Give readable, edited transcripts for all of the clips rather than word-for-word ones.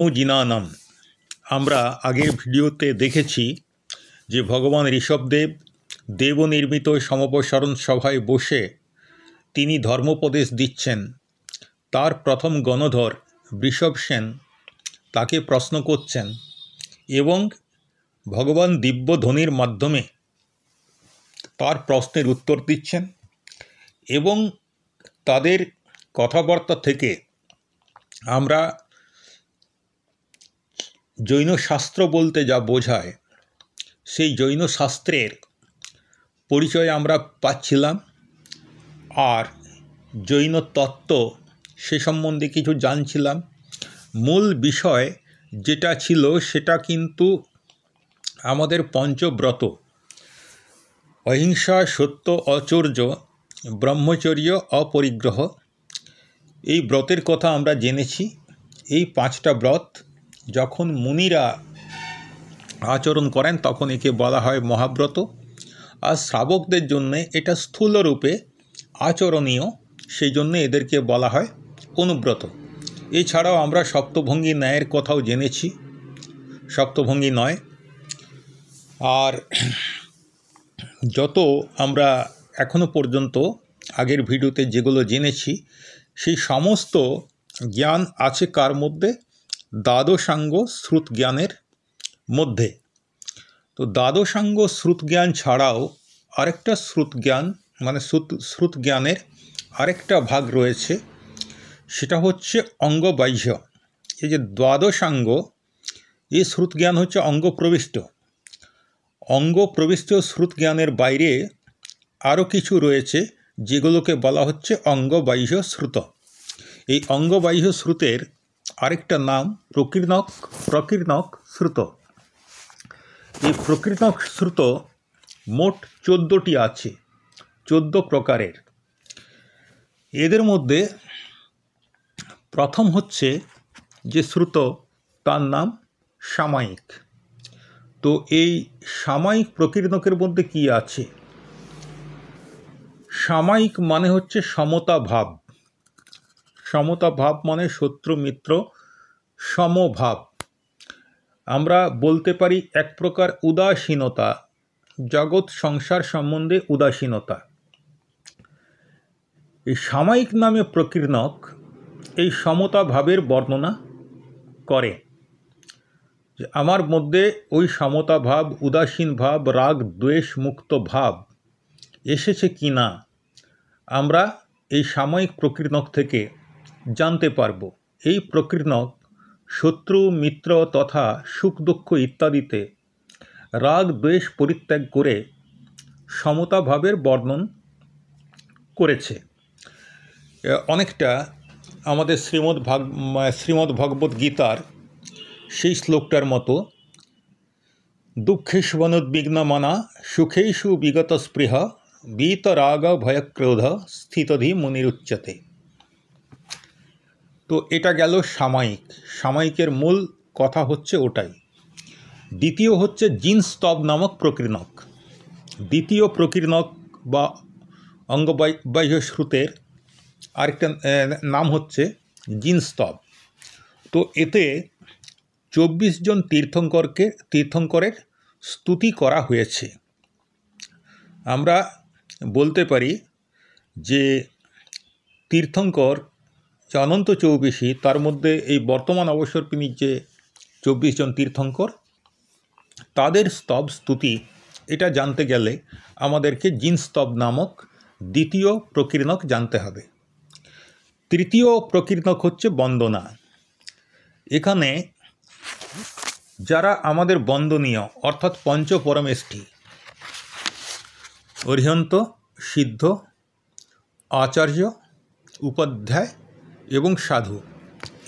জিনানাম। আমরা আগের ভিডিওতে দেখেছি যে ভগবান ঋষভদেব দেবনির্মিত সমপসারণ সভায় বসে তিনি ধর্মোপদেশ দিচ্ছেন। তার প্রথম গণধর বৃষভ সেন তাকে প্রশ্ন করছেন এবং ভগবান দিব্য ধ্বনির মাধ্যমে তার প্রশ্নের উত্তর দিচ্ছেন এবং তাদের কথাবার্তা থেকে আমরা জৈন শাস্ত্র বলতে যা বোঝায় সেই জৈন শাস্ত্রের পরিচয় আমরা পাচ্ছিলাম, আর জৈন তত্ত্ব সে সম্বন্ধে কিছু জানছিলাম। মূল বিষয় যেটা ছিল সেটা কিন্তু আমাদের পঞ্চব্রত, অহিংসা, সত্য, অচর্য, ব্রহ্মচর্য, অপরিগ্রহ, এই ব্রতের কথা আমরা জেনেছি। এই পাঁচটা ব্রত যখন মুনিরা আচরণ করেন তখন একে বলা হয় মহাব্রত, আর শ্রাবকদের জন্য এটা স্থূলরূপে আচরণীয়, সেই জন্য এদেরকে বলা হয় অনুব্রত। এছাড়াও আমরা সপ্তভঙ্গী ন্যায়ের কথাও জেনেছি, সপ্তভঙ্গী নয়। আর যত আমরা এখনো পর্যন্ত আগের ভিডিওতে যেগুলো জেনেছি সেই সমস্ত জ্ঞান আছে কার মধ্যে? দ্বাদশাঙ্গ শ্রুত জ্ঞানের মধ্যে। তো দ্বাদশাঙ্গ শ্রুত জ্ঞান ছাড়াও আরেকটা শ্রুত জ্ঞান, মানে শ্রুত জ্ঞানের আরেকটা ভাগ রয়েছে, সেটা হচ্ছে অঙ্গবাহ্য। এই যে দ্বাদশাঙ্গ, এই শ্রুত জ্ঞান হচ্ছে অঙ্গপ্রবিষ্ট শ্রুত জ্ঞানের বাইরে আরও কিছু রয়েছে যেগুলোকে বলা হচ্ছে অঙ্গবাহ্য শ্রুত। এই অঙ্গবাহ্য শ্রুতের আরেকটা নাম প্রকীর্ণক শ্রুত। এই প্রকীর্ণক শ্রুত মোট 14টি আছে, 14 প্রকারের। এদের মধ্যে প্রথম হচ্ছে যে শ্রুত, তার নাম সামায়িক। তো এই সামায়িক প্রকীর্ণকের মধ্যে কি আছে? সামায়িক মানে হচ্ছে সমতা ভাব। সমতা ভাব মানে শত্রু মিত্র সমভাব। আমরা বলতে পারি এক প্রকার উদাসীনতা, জগৎ সংসার সম্বন্ধে উদাসীনতা। এই সামায়িক নামে প্রকীর্ণক এই সমতা ভাবের বর্ণনা করে, যে আমার মধ্যে ওই সমতা ভাব, উদাসীন ভাব, রাগ দ্বেষ মুক্ত ভাব এসেছে কি না আমরা এই সাময়িক প্রকীর্ণক থেকে জানতে পারব। এই প্রকীর্ণক শত্রু মিত্র তথা সুখ দুঃখ ইত্যাদিতে রাগ দ্বেষ পরিত্যাগ করে সমতা ভাবের বর্ণন করেছে। অনেকটা আমাদের শ্রীমদ্ ভগবদ্ গীতার সেই শ্লোকটার মতো, দুঃখেষ্বনুদ্বিগ্নমনা সুখেষু বিগত স্পৃহ বীতরাগ ভয়ক্রোধ স্থিতধি মুনিরুচ্যতে। তো এটা গেল সামায়িক। সামায়িকের মূল কথা হচ্ছে ওটাই। দ্বিতীয় হচ্ছে জিনস্তব নামক প্রকীর্ণক। দ্বিতীয় প্রকীর্ণক বা অঙ্গবাহ্য শ্রুতের আরেকটা নাম হচ্ছে জিনস্তব। তো এতে 24 জন তীর্থঙ্করের স্তুতি করা হয়েছে। আমরা বলতে পারি যে তীর্থঙ্কর যে অনন্ত 24, তার মধ্যে এই বর্তমান অবসরপিনীর যে 24 জন তীর্থঙ্কর, তাদের স্তব স্তুতি এটা জানতে গেলে আমাদেরকে জিনস্তব নামক দ্বিতীয় প্রকীর্ণক জানতে হবে। তৃতীয় প্রকীর্ণক হচ্ছে বন্দনা। এখানে যারা আমাদের বন্দনীয় অর্থাৎ পঞ্চপরমেষ্ঠী, অরিহন্ত, সিদ্ধ, আচার্য, উপাধ্যায় এবং সাধু,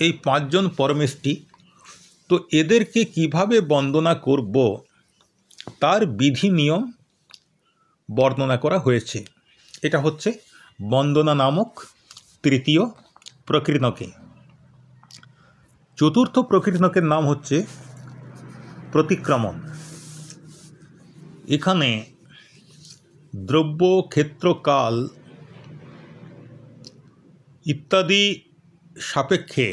এই 5 জন পরমেষ্ঠী, তো এদেরকে কিভাবে বন্দনা করব তার বিধি নিয়ম বর্ণনা করা হয়েছে। এটা হচ্ছে বন্দনা নামক তৃতীয় প্রকীর্ণকে। চতুর্থ প্রকীর্ণকের নাম হচ্ছে প্রতিক্রমণ। এখানে দ্রব্য, ক্ষেত্র, কাল ইত্যাদি সাপেক্ষে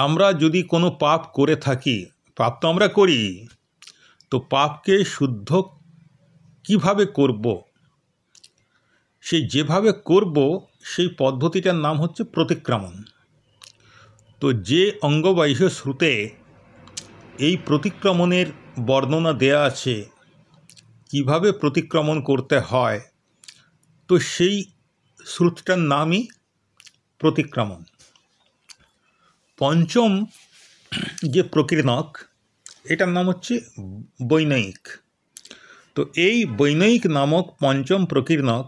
আমরা যদি কোনো পাপ করে থাকি, পাপ তো আমরা করি, তো পাপকে শুদ্ধ কিভাবে করব, সেই যেভাবে করব সেই পদ্ধতিটার নাম হচ্ছে প্রতিক্রমণ। তো যে অঙ্গবাহ্য শ্রুতে এই প্রতিক্রমণের বর্ণনা দেয়া আছে, কিভাবে প্রতিক্রমণ করতে হয়, তো সেই শ্রুতটার নামই প্রতিক্রমণ। পঞ্চম যে প্রকীর্ণক, এটার নাম হচ্ছে বৈনয়িক। তো এই বৈনয়িক নামক পঞ্চম প্রকীর্ণক,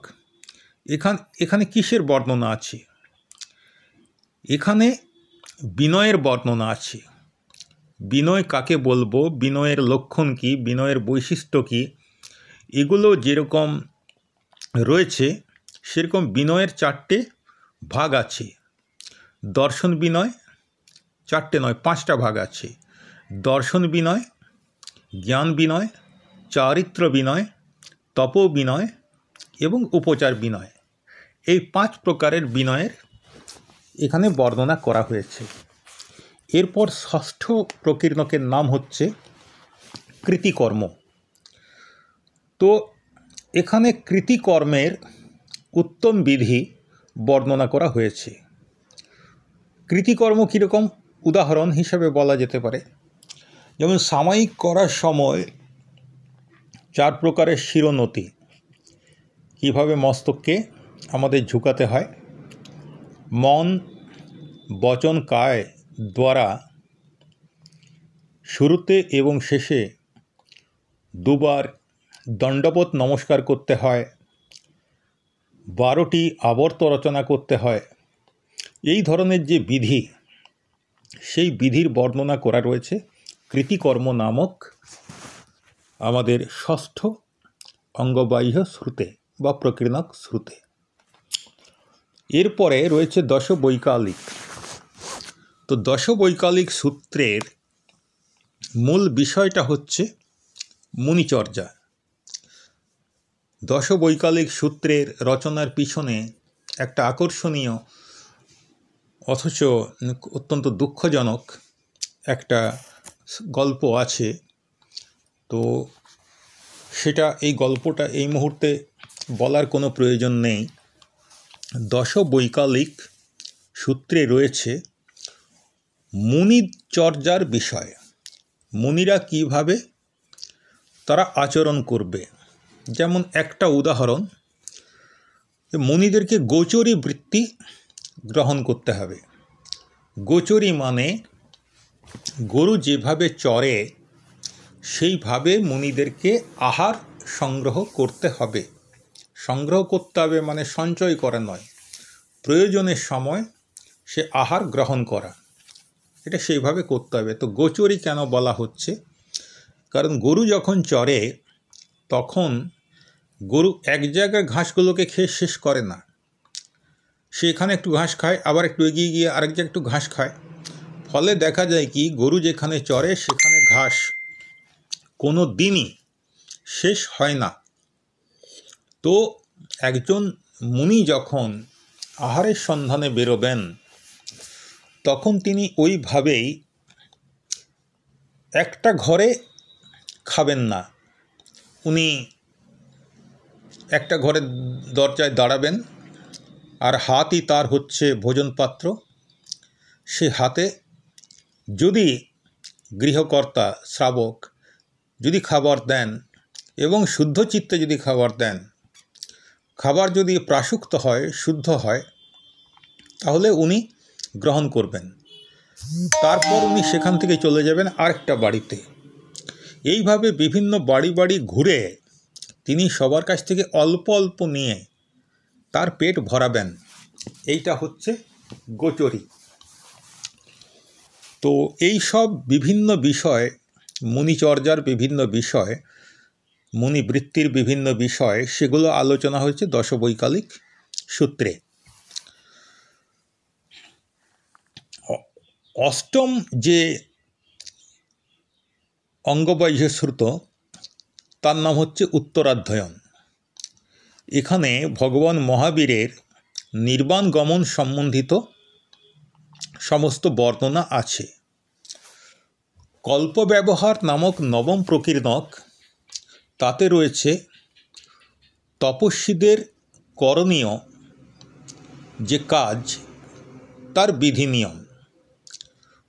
এখানে কিসের বর্ণনা আছে? এখানে বিনয়ের বর্ণনা আছে। বিনয় কাকে বলবো, বিনয়ের লক্ষণ কি, বিনয়ের বৈশিষ্ট্য কি, এগুলো যেরকম রয়েছে সেরকম বিনয়ের 4টে ভাগ আছে। দর্শন বিনয়, 4টে নয় 5টা ভাগ আছে। দর্শন বিনয়, জ্ঞান বিনয়, চারিত্র বিনয়, তপ বিনয় এবং উপচার বিনয়। এই 5 প্রকারের বিনয়ের এখানে বর্ণনা করা হয়েছে। এরপর ষষ্ঠ প্রকীর্ণকের নাম হচ্ছে কৃতিকর্ম। তো এখানে কৃতিকর্মের উত্তম বিধি বর্ণনা করা হয়েছে। কৃতিকর্ম কীরকম, উদাহরণ হিসাবে বলা যেতে পারে, যেমন সাময়িক করার সময় 4 প্রকারের শিরোন্নতি, কীভাবে মস্তককে আমাদের ঝুঁকাতে হয়, মন বচন কায় দ্বারা শুরুতে এবং শেষে 2বার দণ্ডবত নমস্কার করতে হয়, 12টি আবর্ত রচনা করতে হয়। এই ধরনের যে বিধি, সেই বিধির বর্ণনা করা রয়েছে কৃতিকর্ম নামক আমাদের ষষ্ঠ অঙ্গবাহ্য শ্রুতে বা প্রকীর্ণক শ্রুতে। এরপরে রয়েছে দশবৈকালিক। তো দশবৈকালিক সূত্রের মূল বিষয়টা হচ্ছে মুনিচর্যা। দশবৈকালিক সূত্রের রচনার পিছনে একটা আকর্ষণীয় অথচ অত্যন্ত দুঃখজনক একটা গল্প আছে। তো সেটা, এই গল্পটা এই মুহূর্তে বলার কোনো প্রয়োজন নেই। দশবৈকালিক সূত্রে রয়েছে মুনিচর্যার বিষয়, মুনিরা কিভাবে তারা আচরণ করবে। যেমন একটা উদাহরণ, মুনিদেরকে গোচরী বৃত্তি গ্রহণ করতে হবে। গোচরী মানে গরু যেভাবে চরে সেইভাবে মুনিদেরকে আহার সংগ্রহ করতে হবে। সংগ্রহ করতে হবে মানে সঞ্চয় করা নয়, প্রয়োজনের সময় সে আহার গ্রহণ করা, এটা সেইভাবে করতে হবে। তো গোচরী কেন বলা হচ্ছে, কারণ গরু যখন চরে তখন গরু এক জায়গায় ঘাসগুলোকে খেয়ে শেষ করে না, সে এখানে একটু ঘাস খায়, আবার একটু এগিয়ে গিয়ে আরেক জায়গায় একটু ঘাস খায়। ফলে দেখা যায় কি, গরু যেখানে চরে সেখানে ঘাস কোনো দিনই শেষ হয় না। তো একজন মুনি যখন আহারের সন্ধানে বেরোবেন তখন তিনি ওইভাবেই একটা ঘরে খাবেন না। উনি একটা ঘরের দরজায় দাঁড়াবেন, আর হাতই তার হচ্ছে ভোজনপাত্র। সে হাতে যদি গৃহকর্তা শ্রাবক যদি খাবার দেন এবং শুদ্ধ চিত্তে যদি খাবার দেন, খাবার যদি প্রাসুক্ত হয়, শুদ্ধ হয়, তাহলে উনি গ্রহণ করবেন। তারপর উনি সেখান থেকে চলে যাবেন আরেকটা বাড়িতে। এইভাবে বিভিন্ন বাড়ি বাড়ি ঘুরে তিনি সবার কাছ থেকে অল্প অল্প নিয়ে তার পেট ভরাবেন। এইটা হচ্ছে গোচরী। তো এই সব বিভিন্ন বিষয়, মুনিচর্যার বিভিন্ন বিষয়, মুনিবৃত্তির বিভিন্ন বিষয়, সেগুলো আলোচনা হয়েছে দশবৈকালিক সূত্রে। অষ্টম যে অঙ্গবাহ্য শ্রুত, তার নাম হচ্ছে উত্তরাধ্যয়ন। এখানে ভগবান মহাবীরের নির্বাণ গমন সম্বন্ধিত সমস্ত বর্ণনা আছে। কল্প ব্যবহার নামক নবম প্রকীর্ণক, তাতে রয়েছে তপস্বীদের করণীয় যে কাজ তার বিধি নিয়ম।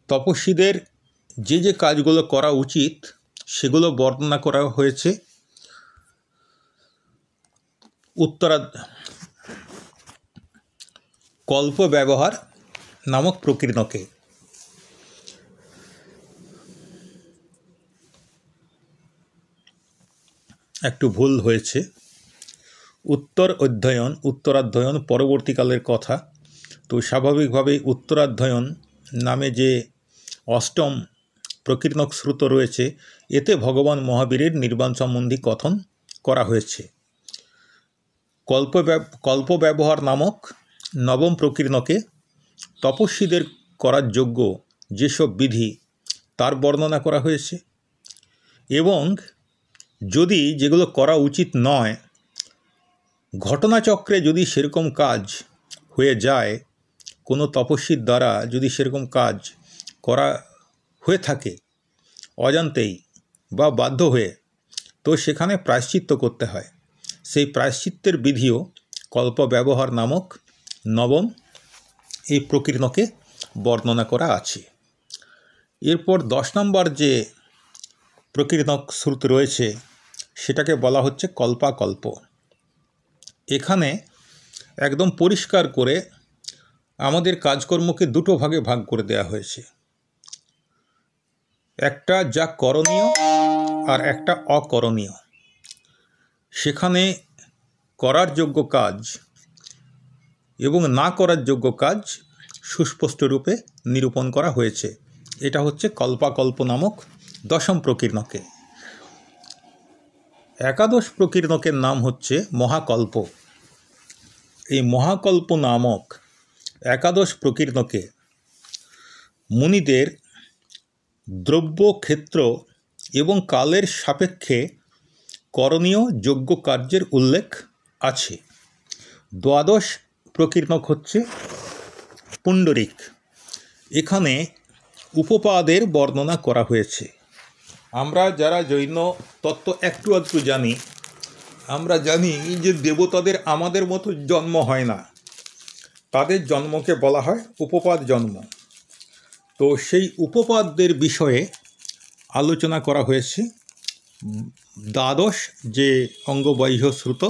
তপস্বীদের যে যে কাজগুলো করা উচিত সেগুলো বর্ণনা করা হয়েছে কল্প ব্যবহার নামক প্রকীর্ণকে। একটু ভুল হয়েছে, উত্তরাধ্যয়ন পরবর্তীকালের কথা। তো স্বাভাবিকভাবেই উত্তরাধ্যয়ন নামে যে অষ্টম প্রকীর্ণক শ্রুত রয়েছে, এতে ভগবান মহাবীরের নির্বাণ সম্বন্ধী কথন করা হয়েছে। কল্প ব্যবহার নামক নবম প্রকীর্ণকে তপস্বীদের করার যোগ্য যেসব বিধি তার বর্ণনা করা হয়েছে, এবং যদি যেগুলো করা উচিত নয়, ঘটনাচক্রে যদি সেরকম কাজ হয়ে যায়, কোনো তপস্বীর দ্বারা যদি সেরকম কাজ করা হয়ে থাকে অজান্তেই বা বাধ্য হয়ে, তো সেখানে প্রায়শ্চিত্ত করতে হয়। সেই প্রায়শ্চিত্তের বিধিও কল্প ব্যবহার নামক নবম এই প্রকীর্ণকে বর্ণনা করা আছে। এরপর 10 নম্বর যে প্রকীর্ণক শ্রুত রয়েছে সেটাকে বলা হচ্ছে কল্পাকল্প। এখানে একদম পরিষ্কার করে আমাদের কাজকর্মকে দুটো ভাগে ভাগ করে দেওয়া হয়েছে, একটা যা করণীয় আর একটা অকরণীয়। সেখানে করার যোগ্য কাজ এবং না করার যোগ্য কাজ সুস্পষ্ট রূপে নিরূপণ করা হয়েছে। এটা হচ্ছে কল্পাকল্প নামক 10ম প্রকীর্ণকে। একাদশ প্রকীর্ণকের নাম হচ্ছে মহাকল্প। এই মহাকল্প নামক একাদশ প্রকীর্ণকে মুনিদের দ্রব্য, ক্ষেত্র এবং কালের সাপেক্ষে করণীয় যোগ্য কার্যের উল্লেখ আছে। দ্বাদশ প্রকীর্ণক হচ্ছে পুণ্ডরিক। এখানে উপপাদের বর্ণনা করা হয়েছে। আমরা যারা জৈন তত্ত্ব একটু আধটু জানি, আমরা জানি যে দেবতাদের আমাদের মতো জন্ম হয় না, তাদের জন্মকে বলা হয় উপপাদ জন্ম। তো সেই উপপাদ্যের বিষয়ে আলোচনা করা হয়েছে দ্বাদশ যে অঙ্গবাহ্য শ্রুত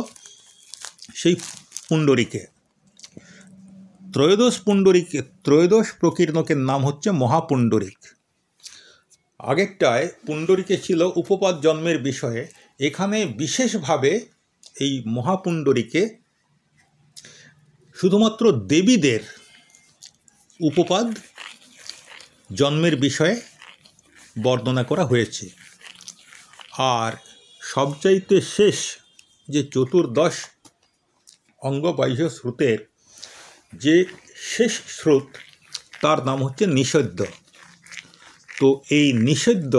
সেই পুণ্ডরিকে। ত্রয়োদশ প্রকীর্ণকের নাম হচ্ছে মহাপুণ্ডরিক। আগেরটায় পুণ্ডরিকে ছিল উপপাদ জন্মের বিষয়ে, এখানে বিশেষভাবে এই মহাপুণ্ডরিকে শুধুমাত্র দেবীদের উপপাদ জন্মের বিষয়ে বর্ণনা করা হয়েছে। আর সবচাইতে শেষ যে চতুর্দশ অঙ্গবাহ্য শ্রুতের যে শেষ শ্রুত, তার নাম হচ্ছে নিষিদ্ধ। তো এই নিষিদ্ধ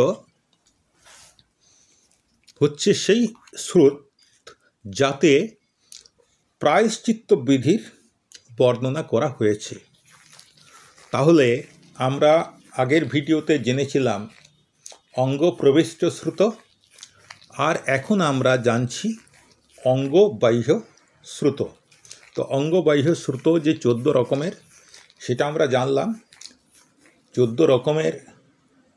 হচ্ছে সেই শ্রুত যাতে প্রায়শ্চিত্ত বিধির বর্ণনা করা হয়েছে। তাহলে আমরা আগের ভিডিওতে জেনেছিলাম অঙ্গ প্রবিষ্ট শ্রুত, আর এখন আমরা জানছি অঙ্গবাহ্য শ্রুত। তো অঙ্গবাহ্য শ্রুত যে 14 রকমের সেটা আমরা জানলাম। 14 রকমের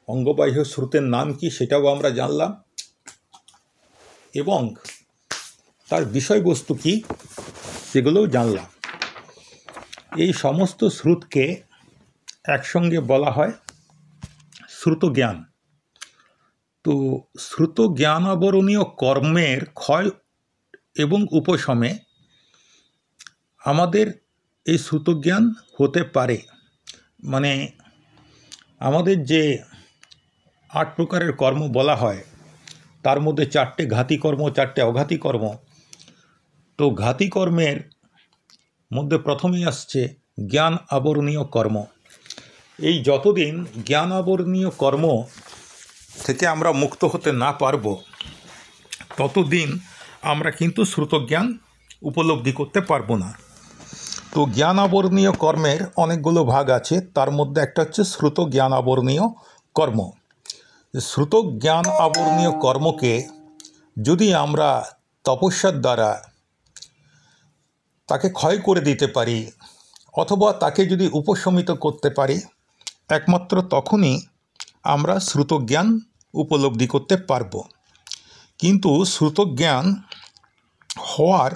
অঙ্গবাহ্য শ্রুতের নাম কি সেটাও আমরা জানলাম, এবং তার বিষয়বস্তু কি সেগুলোও জানলাম। এই সমস্ত শ্রুতকে একসঙ্গে বলা হয় শ্রুত জ্ঞান। তো শ্রুত জ্ঞান আবরণীয় কর্মের ক্ষয় এবং উপশমে আমাদের এই শ্রুতজ্ঞান হতে পারে। মানে আমাদের যে 8 প্রকারের কর্ম বলা হয়, তার মধ্যে 4টে ঘাতী কর্ম, 4টে অঘাতী কর্ম। তো ঘাতী কর্মের মধ্যে প্রথমেই আসছে জ্ঞান আবরণীয় কর্ম। এই যতদিন জ্ঞান আবরণীয় কর্ম থেকে আমরা মুক্ত হতে না পারব, ততদিন আমরা কিন্তু শ্রুতজ্ঞান উপলব্ধি করতে পারবো না। তো জ্ঞান আবরণীয় কর্মের অনেকগুলো ভাগ আছে, তার মধ্যে একটা হচ্ছে শ্রুত জ্ঞান আবরণীয় কর্ম। শ্রুত জ্ঞান আবরণীয় কর্মকে যদি আমরা তপস্যার দ্বারা তাকে ক্ষয় করে দিতে পারি অথবা তাকে যদি উপশমিত করতে পারি, একমাত্র তখনই আমরা শ্রুত জ্ঞান উপলব্ধি করতে পারব। কিন্তু শ্রুত জ্ঞান হওয়ার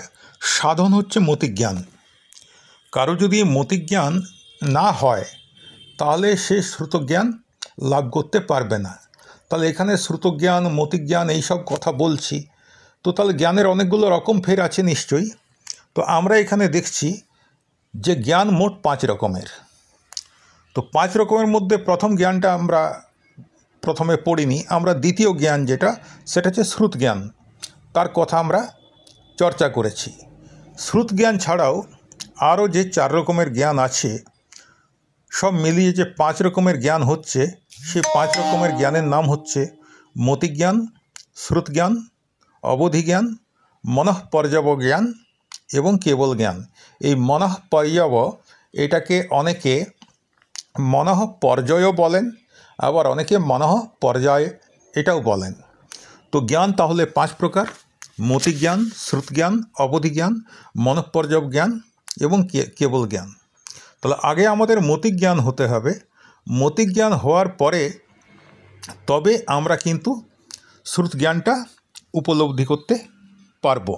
সাধন হচ্ছে মতিজ্ঞান। কারো যদি মতিজ্ঞান না হয় তাহলে সে শ্রুত জ্ঞান লাভ করতে পারবে না। তাহলে এখানে শ্রুত জ্ঞান, মতিজ্ঞান এইসব কথা বলছি, তো তাহলে জ্ঞানের অনেকগুলো রকম ফের আছে নিশ্চয়ই। তো আমরা এখানে দেখছি যে জ্ঞান মোট 5 রকমের। তো 5 রকমের মধ্যে প্রথম জ্ঞানটা আমরা প্রথমে পড়িনি, আমরা দ্বিতীয় জ্ঞান যেটা, সেটা হচ্ছে শ্রুত জ্ঞান, তার কথা আমরা চর্চা করেছি। শ্রুত জ্ঞান ছাড়াও আরও যে 4 রকমের জ্ঞান আছে, সব মিলিয়ে যে 5 রকমের জ্ঞান হচ্ছে, সেই 5 রকমের জ্ঞানের নাম হচ্ছে মতিজ্ঞান, শ্রুত জ্ঞান, অবধি জ্ঞান, মনঃপর্যব জ্ঞান এবং কেবল জ্ঞান। এই মনঃপর্যব এটাকে অনেকে মনঃপর্যয় বলেন, আবার অনেকে মনঃপর্যায় এটাও বলেন। তো জ্ঞান তাহলে 5 প্রকার: মতিজ্ঞান, শ্রুত জ্ঞান, অবধি জ্ঞান, মনঃপর্যব জ্ঞান এবং কেবল জ্ঞান। তাহলে আগে আমাদের মতিজ্ঞান হতে হবে। মতিজ্ঞান হওয়ার পরে তবে আমরা কিন্তু শ্রুত জ্ঞানটা উপলব্ধি করতে পারব।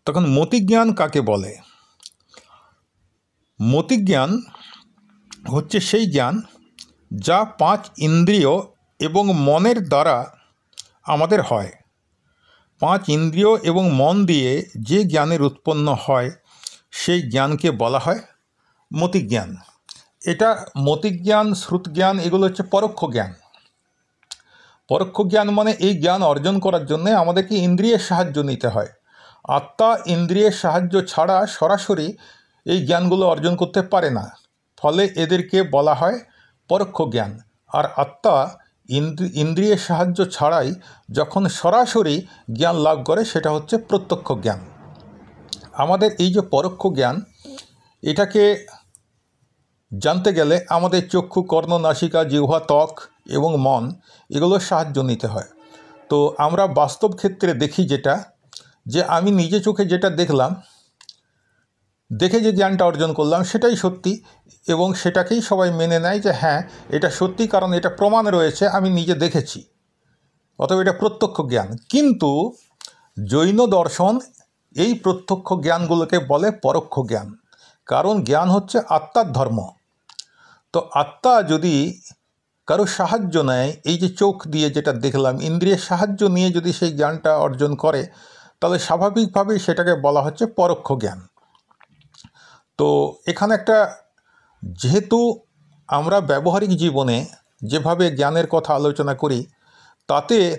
তখন মতিজ্ঞান কাকে বলে? মতিজ্ঞান হচ্ছে সেই জ্ঞান যা 5 ইন্দ্রিয় এবং মনের দ্বারা আমাদের হয়। 5 ইন্দ্রিয় এবং মন দিয়ে যে জ্ঞানের উৎপন্ন হয় সেই জ্ঞানকে বলা হয় মতিজ্ঞান। এটা মতিজ্ঞান, শ্রুত জ্ঞান এগুলো হচ্ছে পরোক্ষ জ্ঞান। পরোক্ষ জ্ঞান মানে এই জ্ঞান অর্জন করার জন্য আমাদেরকে ইন্দ্রিয়ের সাহায্য নিতে হয়। আত্মা ইন্দ্রিয়ের সাহায্য ছাড়া সরাসরি এই জ্ঞানগুলো অর্জন করতে পারে না, ফলে এদেরকে বলা হয় পরোক্ষ জ্ঞান। আর আত্মা ইন্দ্রিয়ের সাহায্য ছাড়াই যখন সরাসরি জ্ঞান লাভ করে সেটা হচ্ছে প্রত্যক্ষ জ্ঞান। আমাদের এই যে পরোক্ষ জ্ঞান, এটাকে জানতে গেলে আমাদের চক্ষু, কর্ণ, নাসিকা, জিহ্বা, ত্বক এবং মন এগুলোর সাহায্য নিতে হয়। তো আমরা বাস্তব ক্ষেত্রে দেখি যেটা, যে আমি নিজে চোখে যেটা দেখলাম, দেখে যে জ্ঞানটা অর্জন করলাম সেটাই সত্যি, এবং সেটাকেই সবাই মেনে নেয় যে হ্যাঁ এটা সত্যি, কারণ এটা প্রমাণ রয়েছে, আমি নিজে দেখেছি, অতএব এটা প্রত্যক্ষ জ্ঞান। কিন্তু জৈন দর্শন এই প্রত্যক্ষ জ্ঞানগুলোকে বলে পরোক্ষ জ্ঞান, কারণ জ্ঞান হচ্ছে আত্মার ধর্ম। তো আত্মা যদি কারো সাহায্য নেয়, এই যে চোখ দিয়ে যেটা দেখলাম, ইন্দ্রিয়ের সাহায্য নিয়ে যদি সেই জ্ঞানটা অর্জন করে, তাহলে স্বাভাবিকভাবেই সেটাকে বলা হচ্ছে পরোক্ষ জ্ঞান। তো এখানে একটা, যেহেতু আমরা ব্যবহারিক জীবনে যেভাবে জ্ঞানের কথা আলোচনা করি,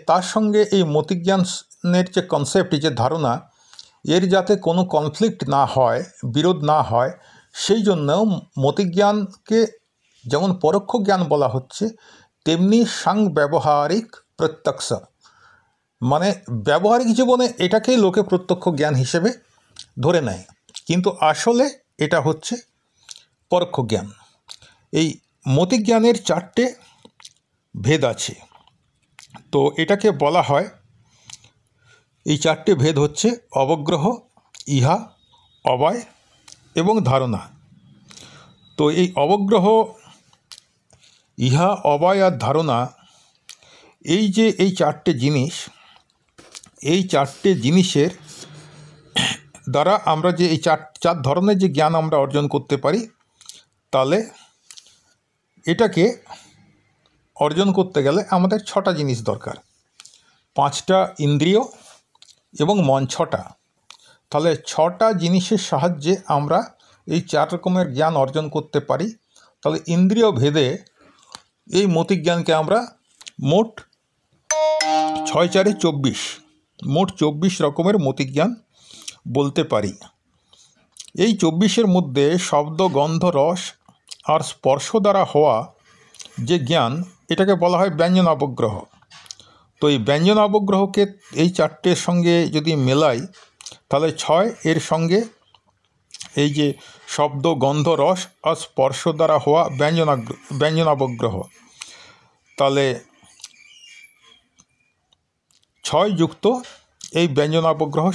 তার সঙ্গে এই মতিজ্ঞানের যে কনসেপ্ট, যে ধারণা, এর যাতে কোনো কনফ্লিক্ট না হয়, বিরোধ না হয়, সেই জন্য মতিজ্ঞানকে যেমন পরোক্ষ জ্ঞান বলা হচ্ছে, তেমনি সাংব্যবহারিক প্রত্যক্ষ, মানে ব্যবহারিক জীবনে এটাকেই লোকে প্রত্যক্ষ জ্ঞান হিসেবে ধরে নেয়, কিন্তু আসলে এটা হচ্ছে পরোক্ষ জ্ঞান। এই মতিজ্ঞানের 4টে ভেদ আছে। তো এটাকে বলা হয়, এই 4টে ভেদ হচ্ছে অবগ্রহ, ইহা, অবয় এবং ধারণা। তো এই অবগ্রহ, ইহা, অবয় আর ধারণা, এই যে এই 4টে জিনিস, এই 4টে জিনিসের দ্বারা আমরা যে এই চার ধরনের যে জ্ঞান আমরা অর্জন করতে পারি, তাহলে এটাকে অর্জন করতে গেলে আমাদের 6টা জিনিস দরকার। 5টা ইন্দ্রিয় এবং মন 6টা। তাহলে 6টা জিনিসের সাহায্যে আমরা এই 4 রকমের জ্ঞান অর্জন করতে পারি। তাহলে ইন্দ্রিয় ভেদে এই মতিজ্ঞানকে আমরা মোট 6 4 24, মোট 24 রকমের মতিজ্ঞান বলতে পারি। এই 24-এর মধ্যে শব্দ, গন্ধ, রস আর স্পর্শ দ্বারা হওয়া যে জ্ঞান, এটাকে বলা হয় ব্যঞ্জন অবগ্রহ। তো এই ব্যঞ্জন অবগ্রহকে এই 4টের সঙ্গে যদি মেলাই, তাহলে 6 এর সঙ্গে এই যে শব্দ, গন্ধ, রস আর স্পর্শ দ্বারা হওয়া ব্যঞ্জনাবগ্রহ, তাহলে 6 যুক্ত এই ব্যঞ্জনাবগ্রহ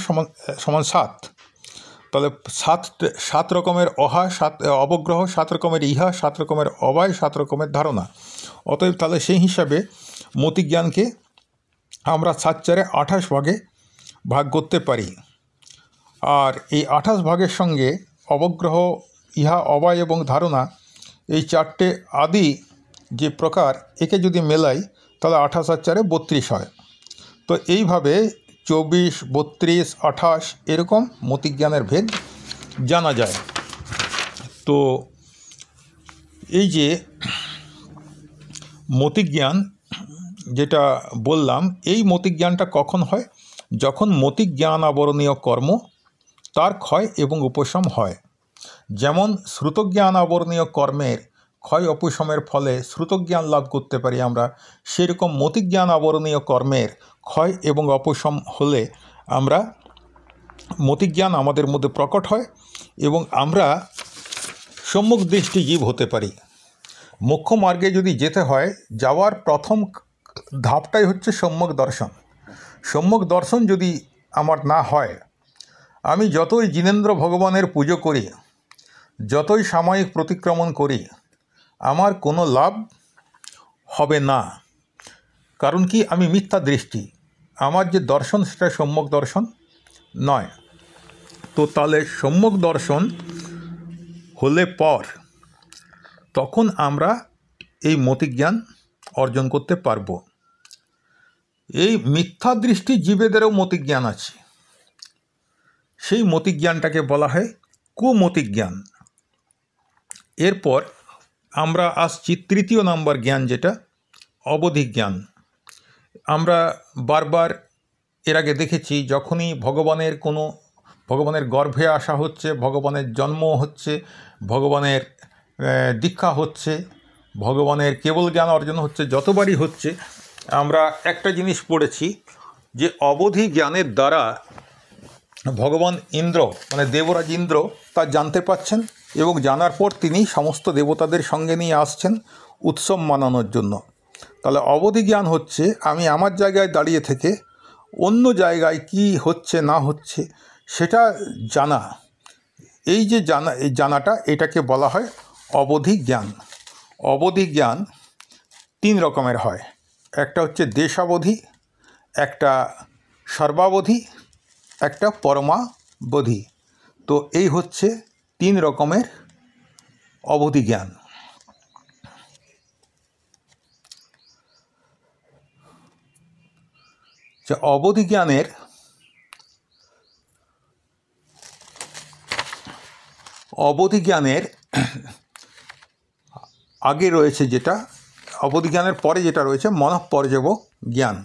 সমান 7। তাহলে 7 রকমের অবগ্রহ, 7 রকমের ইহা, 7 রকমের অবায়, 7 রকমের ধারণা। অতএব তাহলে সেই হিসাবে মতিজ্ঞানকে আমরা 7×4 28 ভাগে ভাগ করতে পারি। আর এই 28 ভাগের সঙ্গে অবগ্রহ, ইহা, অবায় এবং ধারণা, এই 4টে আদি যে প্রকার, একে যদি মেলাই তাহলে 28 আর 4 32 হয়। তো এইভাবে 24, 32, 28 এরকম মতিজ্ঞানের ভেদ জানা যায়। তো এই যে মতিজ্ঞান যেটা বললাম, এই মতিজ্ঞানটা কখন হয়? যখন মতিজ্ঞান আবরণীয় কর্ম তার ক্ষয় এবং উপশম হয়। যেমন শ্রুতজ্ঞান আবরণীয় কর্মের ক্ষয় উপশমের ফলে শ্রুতজ্ঞান লাভ করতে পারি আমরা, সেরকম মতিজ্ঞান আবরণীয় কর্মের ক্ষয় এবং অপশম হলে আমরা মতিজ্ঞান আমাদের মধ্যে প্রকট হয় এবং আমরা সম্যক দৃষ্টি জীব হতে পারি। মোক্ষ মার্গে যদি যেতে হয়, যাওয়ার প্রথম ধাপটাই হচ্ছে সম্যক দর্শন। সম্যক দর্শন যদি আমার না হয়, আমি যতই জিনেন্দ্র ভগবানের পুজো করি, যতই সাময়িক প্রতিক্রমণ করি, আমার কোনো লাভ হবে না। কারণ কি? আমি মিথ্যা দৃষ্টি, আমার যে দর্শন সেটা সম্যক দর্শন নয়। তো তাহলে সম্যক দর্শন হলে পর তখন আমরা এই মতিজ্ঞান অর্জন করতে পারব। এই মিথ্যা দৃষ্টি জীবেদেরও মতিজ্ঞান আছে, সেই মতিজ্ঞানটাকে বলা হয় কুমতিজ্ঞান। এরপর আমরা আসছি 3য় নাম্বার জ্ঞান, যেটা অবধি জ্ঞান। আমরা বারবার এর আগে দেখেছি, যখনই ভগবানের গর্ভে আসা হচ্ছে, ভগবানের জন্ম হচ্ছে, ভগবানের দীক্ষা হচ্ছে, ভগবানের কেবল জ্ঞান অর্জন হচ্ছে, যতবারই হচ্ছে, আমরা একটা জিনিস পড়েছি যে অবধি জ্ঞানের দ্বারা ভগবান ইন্দ্র, মানে দেবরাজ ইন্দ্র, তা জানতে পাচ্ছেন এবং জানার পর তিনি সমস্ত দেবতাদের সঙ্গে নিয়ে আসছেন উৎসব মানানোর জন্য। তাহলে অবধি জ্ঞান হচ্ছে আমি আমার জায়গায় দাঁড়িয়ে থেকে অন্য জায়গায় কি হচ্ছে না হচ্ছে সেটা জানা। এই যে জানাটা, এটাকে বলা হয় অবধি জ্ঞান। অবধি জ্ঞান 3 রকমের হয়। একটা হচ্ছে দেশাবধি, একটা সর্বাবধি, একটা পরমাবধি। তো এই হচ্ছে 3 রকমের অবধি জ্ঞান। যে অবধি জ্ঞানের আগে রয়েছে, যেটা অবধি জ্ঞানের পরে যেটা রয়েছে মনঃপর্যব জ্ঞান।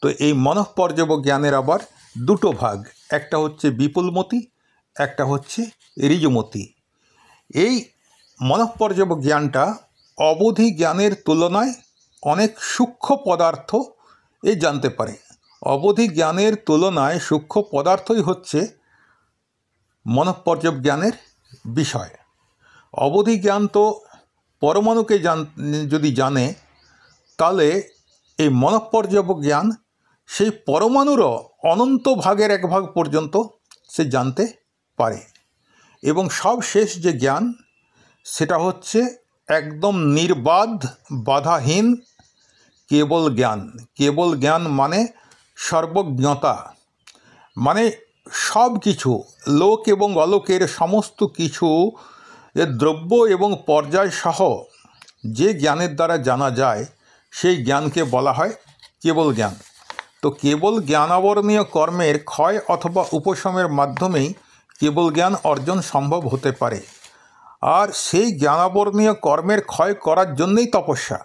তো এই মনঃপর্যব জ্ঞানের আবার 2টো ভাগ, একটা হচ্ছে বিপুলমতি, একটা হচ্ছে ঋজুমতি। এই মনঃপর্যব জ্ঞানটা অবধি জ্ঞানের তুলনায় অনেক সূক্ষ্ম পদার্থ জানতে পারে। অবধি জ্ঞানের তুলনায় সূক্ষ্ম পদার্থই হচ্ছে মনঃপর্যব জ্ঞানের বিষয়। অবধি জ্ঞান তো পরমাণুকে যদি জানে, তাহলে এই মনঃপর্যব জ্ঞান সেই পরমাণুরও অনন্ত ভাগের 1 ভাগ পর্যন্ত সে জানতে পারে। এবং সব শেষ যে জ্ঞান, সেটা হচ্ছে একদম নির্বাধ, বাধাহীন কেবল জ্ঞান। কেবল জ্ঞান মানে সর্বজ্ঞতা, মানে সব কিছু, লোক এবং অলোকের সমস্ত কিছু দ্রব্য এবং পর্যায় সহ যে জ্ঞানের দ্বারা জানা যায়, সেই জ্ঞানকে বলা হয় কেবল জ্ঞান। তো কেবল জ্ঞানাবরণীয় কর্মের ক্ষয় অথবা উপশমের মাধ্যমেই কেবল জ্ঞান অর্জন সম্ভব হতে পারে। আর সেই জ্ঞানাবরণীয় কর্মের ক্ষয় করার জন্যই তপস্যা।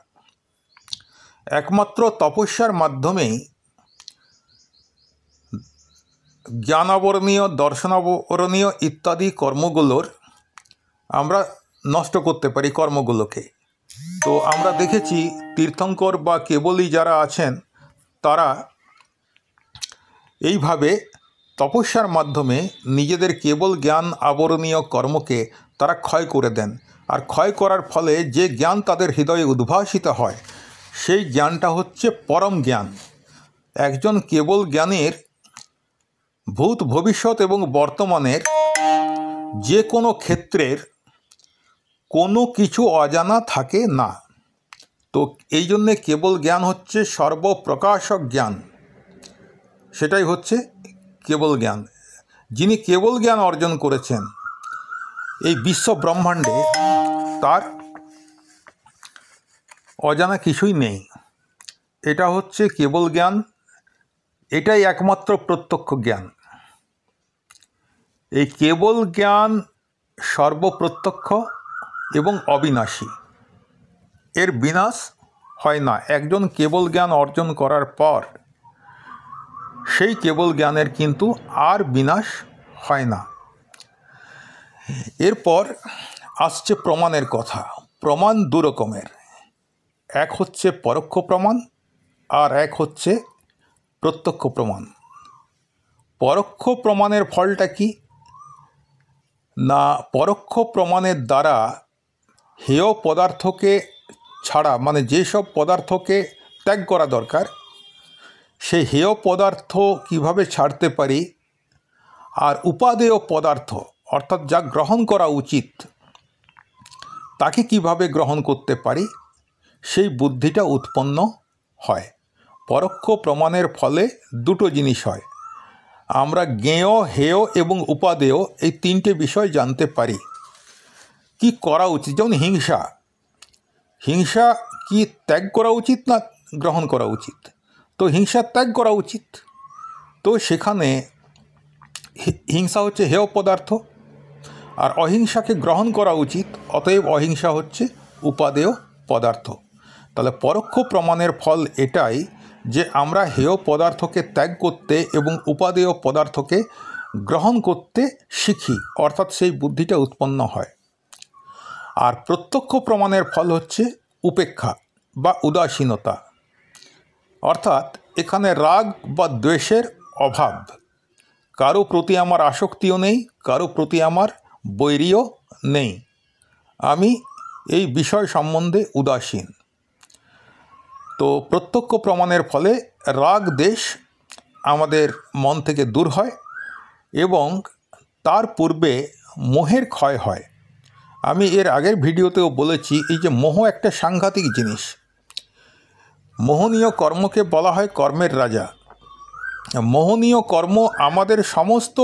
একমাত্র তপস্যার মাধ্যমেই জ্ঞানাবরণীয়, দর্শনাবরণীয় ইত্যাদি কর্মগুলোর আমরা নষ্ট করতে পারি কর্মগুলোকে। তো আমরা দেখেছি তীর্থঙ্কর বা কেবলই যারা আছেন, তারা এইভাবে তপস্যার মাধ্যমে নিজেদের কেবল জ্ঞান আবরণীয় কর্মকে তারা ক্ষয় করে দেন। আর ক্ষয় করার ফলে যে জ্ঞান তাদের হৃদয়ে উদ্ভাসিত হয় সেই জ্ঞানটা হচ্ছে পরম জ্ঞান। একজন কেবল জ্ঞানের ভূত, ভবিষ্যৎ এবং বর্তমানের যে কোনো ক্ষেত্রের কোনো কিছু অজানা থাকে না। তো এই জন্যে কেবল জ্ঞান হচ্ছে সর্বপ্রকাশক জ্ঞান, সেটাই হচ্ছে কেবল জ্ঞান। যিনি কেবল জ্ঞান অর্জন করেছেন এই বিশ্ব ব্রহ্মাণ্ডে তার অজানা কিছুই নেই। এটা হচ্ছে কেবল জ্ঞান, এটাই একমাত্র প্রত্যক্ষ জ্ঞান। এই কেবল জ্ঞান সর্বপ্রত্যক্ষ এবং অবিনাশী, এর বিনাশ হয় না। একজন কেবল জ্ঞান অর্জন করার পর সেই কেবল জ্ঞানের কিন্তু আর বিনাশ হয় না। এরপর আসছে প্রমাণের কথা। প্রমাণ দু রকমের, এক হচ্ছে পরোক্ষ প্রমাণ আর এক হচ্ছে প্রত্যক্ষ প্রমাণ। পরোক্ষ প্রমাণের ফলটা কি না, পরোক্ষ প্রমাণের দ্বারা হেয় পদার্থকে ছাড়া, মানে যেসব পদার্থকে ত্যাগ করা দরকার সেই হেয় পদার্থ কিভাবে ছাড়তে পারি, আর উপাদেয় পদার্থ অর্থাৎ যা গ্রহণ করা উচিত তাকে কিভাবে গ্রহণ করতে পারি সেই বুদ্ধিটা উৎপন্ন হয়। পরোক্ষ প্রমাণের ফলে দুটো জিনিস হয়। আমরা জ্ঞেয়, হেয় এবং উপাদেয় এই তিনটে বিষয় জানতে পারি কি করা উচিত। যেমন হিংসা, হিংসা কি ত্যাগ করা উচিত না গ্রহণ করা উচিত? তো হিংসা ত্যাগ করা উচিত। তো সেখানে হিংসা হচ্ছে হেয় পদার্থ আর অহিংসাকে গ্রহণ করা উচিত, অতএব অহিংসা হচ্ছে উপাদেয় পদার্থ। তাহলে পরোক্ষ প্রমাণের ফল এটাই যে আমরা হেয় পদার্থকে ত্যাগ করতে এবং উপাদেয় পদার্থকে গ্রহণ করতে শিখি, অর্থাৎ সেই বুদ্ধিটা উৎপন্ন হয়। আর প্রত্যক্ষ প্রমাণের ফল হচ্ছে উপেক্ষা বা উদাসীনতা, অর্থাৎ এখানে রাগ বা দ্বেষের অভাব। কারো প্রতি আমার আসক্তিও নেই, কারো প্রতি আমার বৈরীও নেই, আমি এই বিষয় সম্বন্ধে উদাসীন। তো প্রত্যক্ষ প্রমাণের ফলে রাগ দ্বেষ আমাদের মন থেকে দূর হয় এবং তার পূর্বে মোহের ক্ষয় হয়। আমি এর আগের ভিডিওতেও বলেছি এই যে মোহ একটা সাংঘাতিক জিনিস। মোহনীয় কর্মকে বলা হয় কর্মের রাজা। মোহনীয় কর্ম আমাদের সমস্ত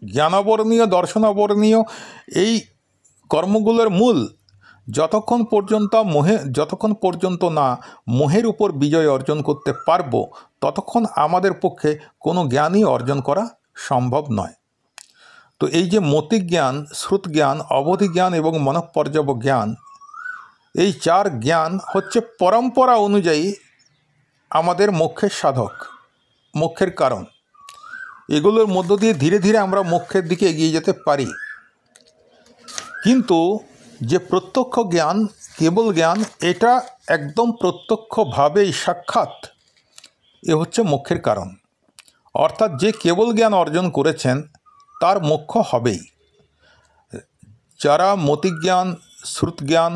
জ্ঞানাবরণীয়, দর্শনাবরণীয় এই কর্মগুলোর মূল। যতক্ষণ পর্যন্ত না মোহের উপর বিজয় অর্জন করতে পারবো ততক্ষণ আমাদের পক্ষে কোনো জ্ঞানই অর্জন করা সম্ভব নয়। তো এই যে মতি জ্ঞান, শ্রুত জ্ঞান, অবধি জ্ঞান এবং মনঃপর্যব জ্ঞান, এই চার জ্ঞান হচ্ছে পরম্পরা অনুযায়ী আমাদের মোক্ষের সাধক, মোক্ষের কারণ। এগুলোর মধ্য দিয়ে ধীরে ধীরে আমরা মোক্ষের দিকে এগিয়ে যেতে পারি। কিন্তু যে প্রত্যক্ষ জ্ঞান, কেবল জ্ঞান, এটা একদম প্রত্যক্ষভাবেই সাক্ষাৎ, এ হচ্ছে মোক্ষের কারণ। অর্থাৎ যে কেবল জ্ঞান অর্জন করেছেন তার মোক্ষ হবেই। যারা মতিজ্ঞান, শ্রুতজ্ঞান,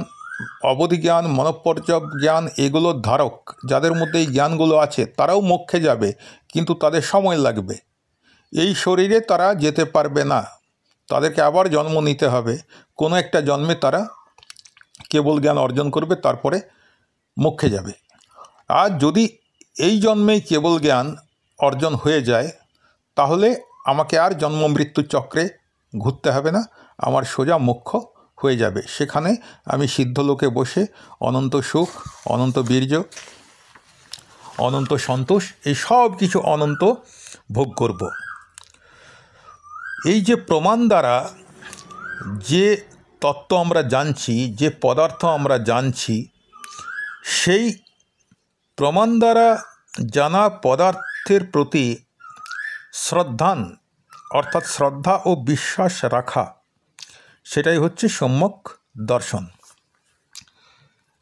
অবধি জ্ঞান, মনঃপর্যব জ্ঞান এগুলোর ধারক, যাদের মধ্যে এই জ্ঞানগুলো আছে তারাও মোক্ষে যাবে, কিন্তু তাদের সময় লাগবে। এই শরীরে তারা যেতে পারবে না, তাদেরকে আবার জন্ম নিতে হবে। কোনো একটা জন্মে তারা কেবল জ্ঞান অর্জন করবে, তারপরে মোক্ষে যাবে। আর যদি এই জন্মেই কেবল জ্ঞান অর্জন হয়ে যায় তাহলে আমাকে আর জন্ম মৃত্যু চক্রে ঘুরতে হবে না, আমার সোজা মোক্ষ হয়ে যাবে। সেখানে আমি সিদ্ধলোকে বসে অনন্ত সুখ, অনন্ত বীর্য, অনন্ত সন্তোষ, এই সব কিছু অনন্ত ভোগ করব। এই যে প্রমাণ দ্বারা যে তত্ত্ব আমরা জানছি, যে পদার্থ আমরা জানছি, সেই প্রমাণ দ্বারা জানা পদার্থের প্রতি শ্রদ্ধান অর্থাৎ শ্রদ্ধা ও বিশ্বাস রাখা, সেটাই হচ্ছে সম্যক দর্শন।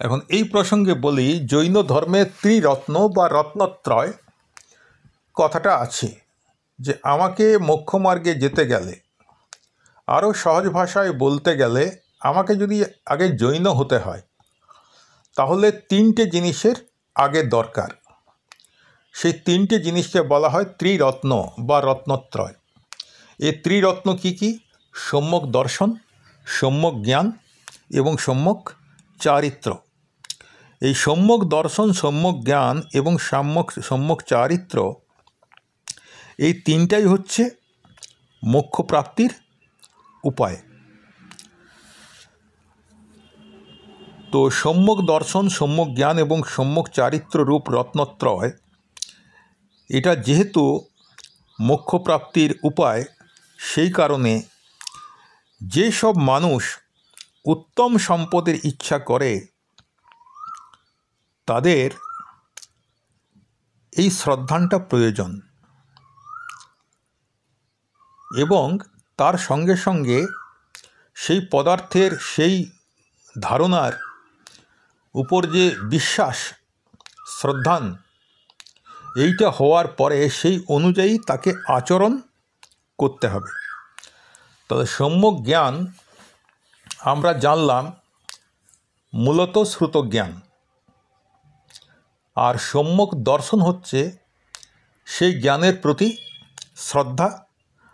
এখন এই প্রসঙ্গে বলি, জৈন ধর্মে ত্রিরত্ন বা রত্নত্রয় কথাটা আছে। যে আমাকে মোক্ষ মার্গে যেতে গেলে, আরও সহজ ভাষায় বলতে গেলে, আমাকে যদি আগে জৈন হতে হয় তাহলে 3টে জিনিসের আগে দরকার। সেই 3টে জিনিসকে বলা হয় ত্রিরত্ন বা রত্নত্রয়। এই ত্রিরত্ন কি কি? সম্যক দর্শন, সম্যক জ্ঞান এবং সম্যক চারিত্র। এই সম্যক দর্শন, সম্যক জ্ঞান এবং সম্যক চারিত্র, এই 3টাই হচ্ছে মোক্ষ প্রাপ্তির উপায়। তো সম্যক দর্শন, সম্যক জ্ঞান এবং সম্যক চারিত্র রূপ রত্নত্রয়, এটা যেহেতু মোক্ষ প্রাপ্তির উপায়, সেই কারণে যেসব মানুষ উত্তম সম্পদের ইচ্ছা করে তাদের এই শ্রদ্ধানটা প্রয়োজন। এবং তার সঙ্গে সঙ্গে সেই পদার্থের, সেই ধারণার উপর যে বিশ্বাস, শ্রদ্ধান, এইটা হওয়ার পরে সেই অনুযায়ী তাকে আচরণ করতে হবে। তবে সম্যক জ্ঞান আমরা জানলাম মূলত শ্রুত জ্ঞান, আর সম্যক দর্শন হচ্ছে সেই জ্ঞানের প্রতি শ্রদ্ধা,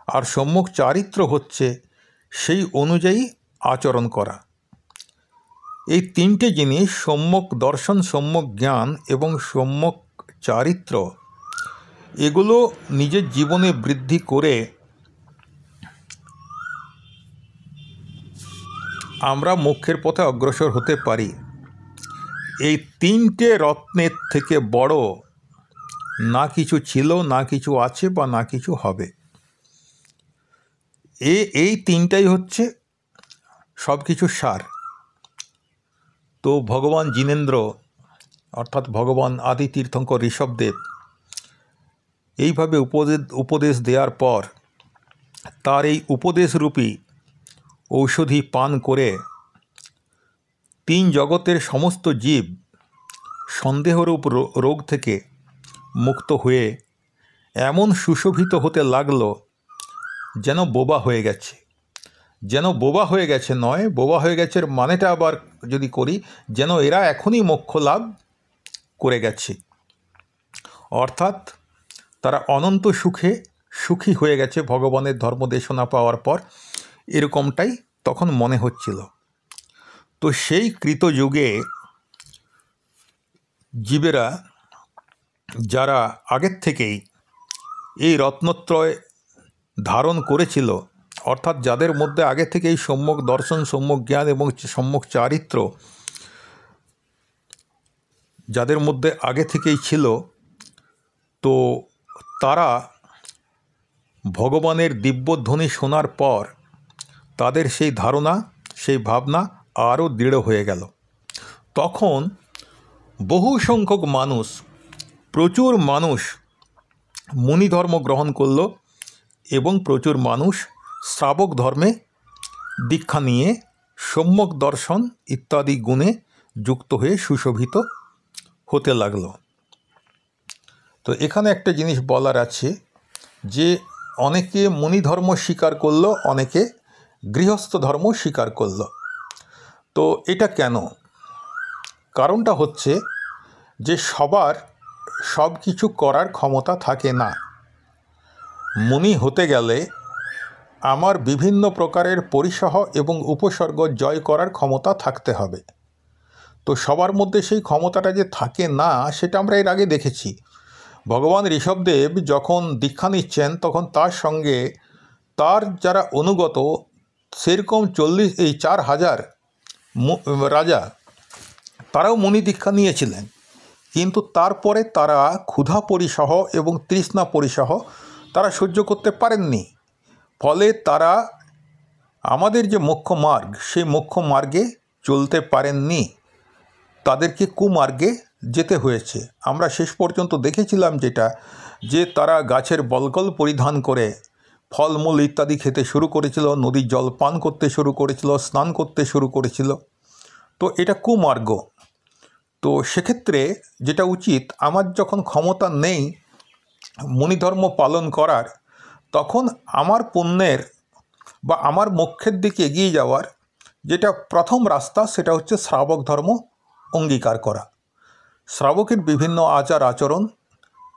আর সম্যক চারিত্র হচ্ছে সেই অনুযায়ী আচরণ করা। এই 3টে জিনিস, সম্যক দর্শন, সম্যক জ্ঞান এবং সম্যক চারিত্র, এগুলো নিজের জীবনে বৃদ্ধি করে আমরা মোক্ষের পথে অগ্রসর হতে পারি। এই 3টে রত্নের থেকে বড় না কিছু ছিল, না কিছু আছে বা না কিছু হবে। এই 3টাই হচ্ছে সব কিছুর সার। তো ভগবান জিনেন্দ্র অর্থাৎ ভগবান আদি তীর্থঙ্কর ঋষভদেব এইভাবে উপদেশ দেওয়ার পর তার এই উপদেশরূপী ঔষধি পান করে 3 জগতের সমস্ত জীব সন্দেহরূপ রোগ থেকে মুক্ত হয়ে এমন সুশোভিত হতে লাগলো যেন বোবা হয়ে গেছে। যেন বোবা হয়ে গেছে নয়, বোবা হয়ে গেছে মানেটা আবার যদি করি, যেন এরা এখনই মোক্ষ লাভ করে গেছে, অর্থাৎ তারা অনন্ত সুখী হয়ে গেছে ভগবানের ধর্মদেশনা পাওয়ার পর, এরকমটাই তখন মনে হচ্ছিল। তো সেই কৃতযুগে জীবেরা যারা আগের থেকেই এই রত্নত্রয় ধারণ করেছিল, অর্থাৎ যাদের মধ্যে আগে থেকেই সম্যক দর্শন, সম্যক জ্ঞান এবং সম্যক চারিত্র যাদের মধ্যে আগে থেকেই ছিল, তো তারা ভগবানের দিব্যধ্বনি শোনার পর তাদের সেই ধারণা, সেই ভাবনা আরও দৃঢ় হয়ে গেল। তখন বহু সংখ্যক মানুষ, প্রচুর মানুষ মুনিধর্ম গ্রহণ করল এবং প্রচুর মানুষ শ্রাবক ধর্মে দীক্ষা নিয়ে সম্যক দর্শন ইত্যাদি গুণে যুক্ত হয়ে সুশোভিত হতে লাগলো। তো এখানে একটা জিনিস বলার আছে যে অনেকে মুনিধর্ম স্বীকার করলো, অনেকে গৃহস্থ ধর্ম স্বীকার করলো। তো এটা কেন? কারণটা হচ্ছে যে সবার সব কিছু করার ক্ষমতা থাকে না। মুনি হতে গেলে আমার বিভিন্ন প্রকারের পরিসহ এবং উপসর্গ জয় করার ক্ষমতা থাকতে হবে। তো সবার মধ্যে সেই ক্ষমতাটা যে থাকে না, সেটা আমরা এর আগে দেখেছি। ভগবান ঋষভদেব যখন দীক্ষা নিচ্ছেন তখন তার সঙ্গে তার যারা অনুগত, সেরকম 4,000 রাজা, তারাও মুনি দীক্ষা নিয়েছিলেন। কিন্তু তারপরে তারা ক্ষুধা পরিসহ এবং তৃষ্ণা পরিসহ তারা সহ্য করতে পারেননি। ফলে তারা আমাদের যে মোক্ষ মার্গ, সেই মোক্ষ মার্গে চলতে পারেননি, তাদেরকে কুমার্গে যেতে হয়েছে। আমরা শেষ পর্যন্ত দেখেছিলাম যেটা, যে তারা গাছের বলগল পরিধান করে ফলমূল ইত্যাদি খেতে শুরু করেছিল, নদীর জল পান করতে শুরু করেছিল, স্নান করতে শুরু করেছিল। তো এটা কুমার্গ। তো সেক্ষেত্রে যেটা উচিত, আমার যখন ক্ষমতা নেই মুনিধর্ম পালন করার, তখন আমার পুণ্যের বা আমার মোক্ষের দিকে এগিয়ে যাওয়ার যেটা প্রথম রাস্তা, সেটা হচ্ছে শ্রাবক ধর্ম অঙ্গীকার করা, শ্রাবকের বিভিন্ন আচার আচরণ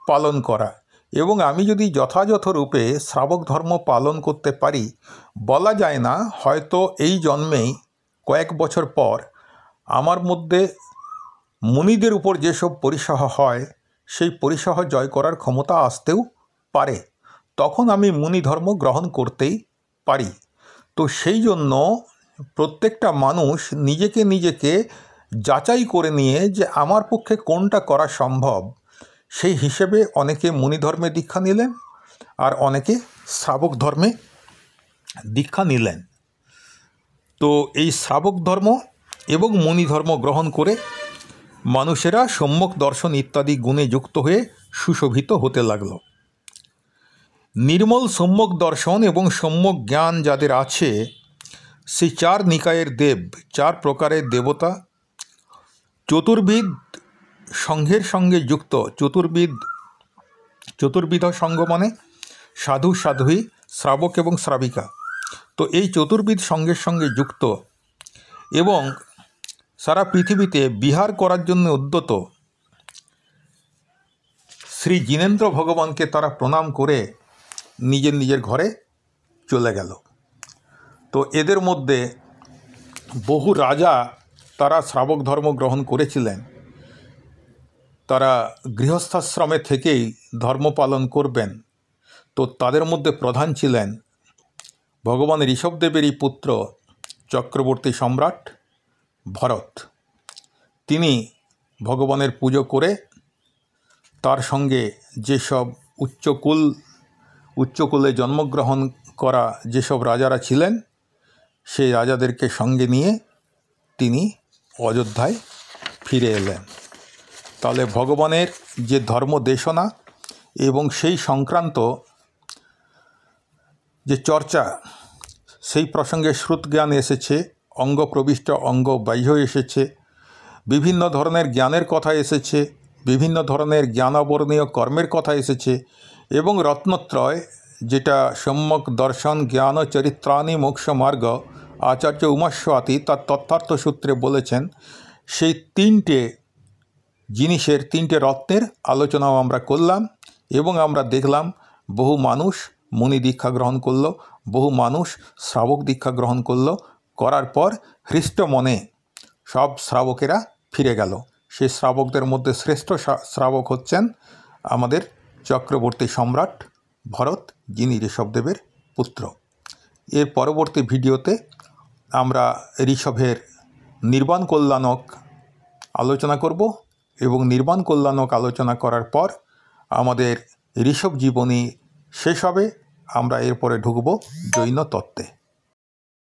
পালন করা। এবং আমি যদি যথাযথ রূপে শ্রাবক ধর্ম পালন করতে পারি, বলা যায় না হয়তো এই জন্মেই কয়েক বছর পর আমার মধ্যে মুনিদের উপর যেসব পরিসহ হয় সেই পরিসহ জয় করার ক্ষমতা আসতেও পারে, তখন আমি মুনি ধর্ম গ্রহণ করতেই পারি। তো সেই জন্য প্রত্যেকটা মানুষ নিজেকে যাচাই করে নিয়ে যে আমার পক্ষে কোনটা করা সম্ভব, সেই হিসেবে অনেকে মুনি ধর্মে দীক্ষা নিলেন আর অনেকে শ্রাবক ধর্মে দীক্ষা নিলেন। তো এই শ্রাবক ধর্ম এবং মুনি ধর্ম গ্রহণ করে মানুষেরা সম্যক দর্শন ইত্যাদি গুণে যুক্ত হয়ে সুশোভিত হতে লাগল। নির্মল সম্যক দর্শন এবং সম্যক জ্ঞান যাদের আছে, সেই চার নিকায়ের দেব, চার প্রকারের দেবতা, চতুর্বিদ সংঘের সঙ্গে যুক্ত, চতুর্বিধ সঙ্গ মানে সাধু সাধ্বী, শ্রাবক এবং শ্রাবিকা। তো এই চতুর্বিদ সঙ্গের সঙ্গে যুক্ত এবং সারা পৃথিবীতে বিহার করার জন্য উদ্যত শ্রী জিনেন্দ্র ভগবানকে তারা প্রণাম করে নিজের ঘরে চলে গেল। তো এদের মধ্যে বহু রাজা তারা শ্রাবক ধর্ম গ্রহণ করেছিলেন, তারা গৃহস্থাশ্রমে থেকেই ধর্ম পালন করবেন। তো তাদের মধ্যে প্রধান ছিলেন ভগবান ঋষভদেবেরই পুত্র চক্রবর্তী সম্রাট ভরত। তিনি ভগবানের পুজো করে তার সঙ্গে যেসব উচ্চকুলে জন্মগ্রহণ করা যেসব রাজারা ছিলেন, সেই রাজাদেরকে সঙ্গে নিয়ে তিনি অযোধ্যায় ফিরে এলেন। তাহলে ভগবানের যে ধর্ম দেশনা এবং সেই সংক্রান্ত যে চর্চা, সেই প্রসঙ্গে শ্রুত জ্ঞান এসেছে, অঙ্গ প্রবিষ্ট অঙ্গ বাহ্য এসেছে, বিভিন্ন ধরনের জ্ঞানের কথা এসেছে, বিভিন্ন ধরনের জ্ঞানাবর্ণীয় কর্মের কথা এসেছে এবং রত্নত্রয় যেটা সম্যক দর্শন জ্ঞান চরিত্রাণী মোক্ষ মার্গ আচার্য উমাস্বাতি তার তত্ত্বার্থ সূত্রে বলেছেন, সেই তিনটে জিনিসের, তিনটে রত্নের আলোচনাও আমরা করলাম এবং আমরা দেখলাম বহু মানুষ মুনি দীক্ষা গ্রহণ করল, বহু মানুষ শ্রাবক দীক্ষা গ্রহণ করল, করার পর হৃষ্ট মনে সব শ্রাবকেরা ফিরে গেল। সেই শ্রাবকদের মধ্যে শ্রেষ্ঠ শ্রাবক হচ্ছেন আমাদের চক্রবর্তী সম্রাট ভরত, যিনি ঋষভদেবের পুত্র। এর পরবর্তী ভিডিওতে আমরা ঋষভের নির্বাণ কল্যাণক আলোচনা করব এবং নির্বাণ কল্যাণক আলোচনা করার পর আমাদের ঋষভ জীবনী শেষ হবে। আমরা এরপরে ঢুকব জৈন তত্ত্বে।